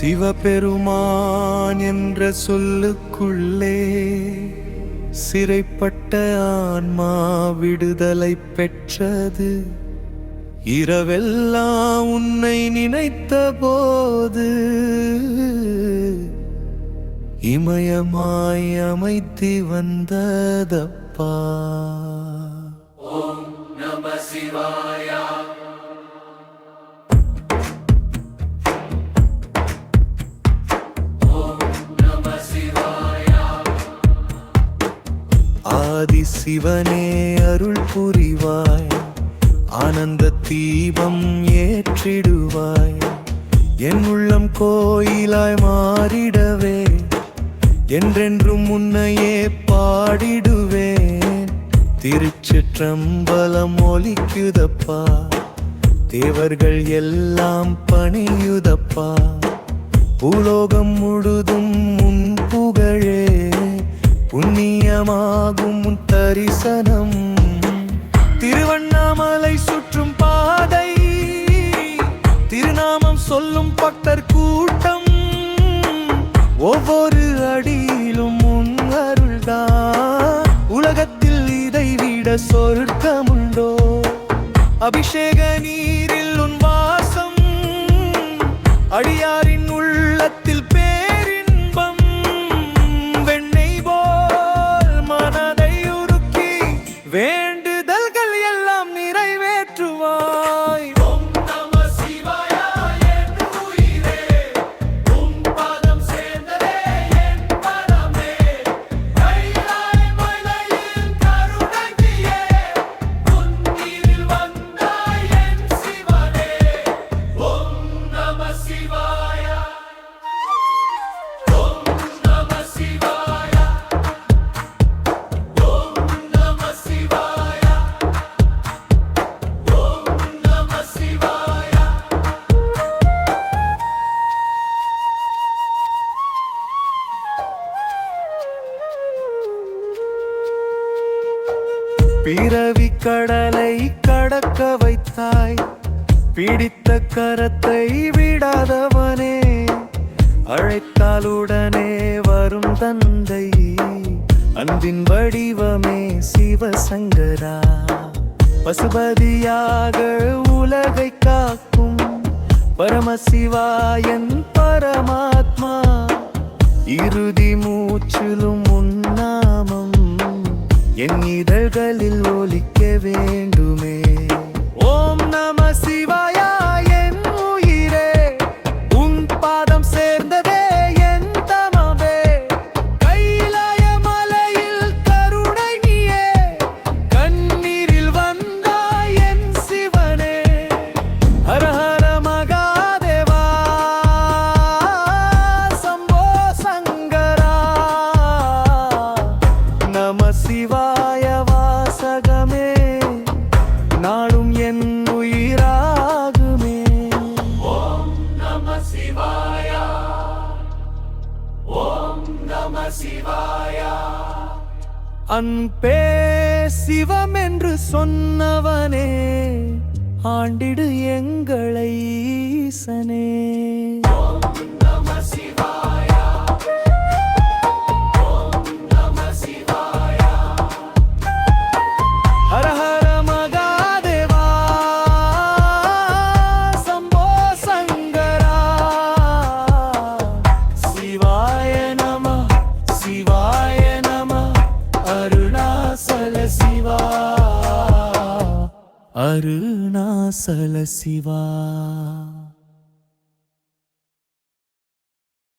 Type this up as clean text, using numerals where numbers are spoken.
சிவபெருமான் என்ற சொல்லுக்குள்ளே சிறைப்பட்ட ஆன்மா விடுதலை பெற்றது. இரவெல்லாம் உன்னை நினைத்த போது இமயமாய் அமைத்தி வந்ததப்பா. ஓம் நம சிவாயா. ஆதி சிவனே அருள் புரிவாய், ஆனந்த தீபம் ஏற்றிடுவாய். என் உள்ளம் கோயிலாய் மாறிடவே என்றென்றும் உன்னையே பாடிடுவேன். திருச்சிற்றம்பலம் ஒலிக்குதப்பா, தேவர்கள் எல்லாம் பணியுதப்பா. பூலோகம் முழுதும் உன் புகழே புண்ணியமாகும் உன் தரிசனம். திருவண்ணாமலை சுற்றும் பாதை, திருநாமம் சொல்லும் பக்தர் கூட்டம். ஒவ்வொரு அடியிலும் உன் அருள்தான். உலகத்தில் இதை விட சொர்க்கமுண்டோ? அபிஷேக நீரில் உன் வாசம், அடியாரின் உள்ளத்தில் பேரின்பம். வெண்ணெய் போல் மனதை உருக்கி வேண்டுதல்கள் எல்லாம் நிறைவேற்றுவாய். பிறவி கடலை கடக்க வைத்தாய், பிடித்த கரத்தை விடாதவனே. அழைத்தாலுடனே வரும் தந்தை, அன்பின் வடிவமே சிவசங்கரா. பசுபதியாக உலகை காக்கும் பரமசிவாயன் பரமாத்மா. இறுதி மூச்சிலும் உன்னாமம் என் இதழ்களில் ஒலிக்க வேண்டுமே. ஓம் நம சிவாயா என் உயிரே, உன் பாதம் சேர்ந்ததே என் தமவே. கைலாய மலையில் கருணை நீயே, கண்ணீரில் வந்தாய் என் சிவனே. ஹர ஹர மகாதேவா, சம்போ சங்கரா. நம சிவாய வாசகமே, நாடும் என் உயிராகுமே. ஓம் நம சிவாயா. ஓம் நம சிவாயா. அன்பே சிவம் என்று சொன்னவனே, ஆண்டிடு எங்களை ஈசனே. ஓம் நம சிவாயா. ஓம் நம சிவாயா. ஹர ஹர மகாதேவா, சம்போ சங்கரா. சிவாய நம, சிவாய நம, அருணாசல சிவா, அருணாசல சிவா.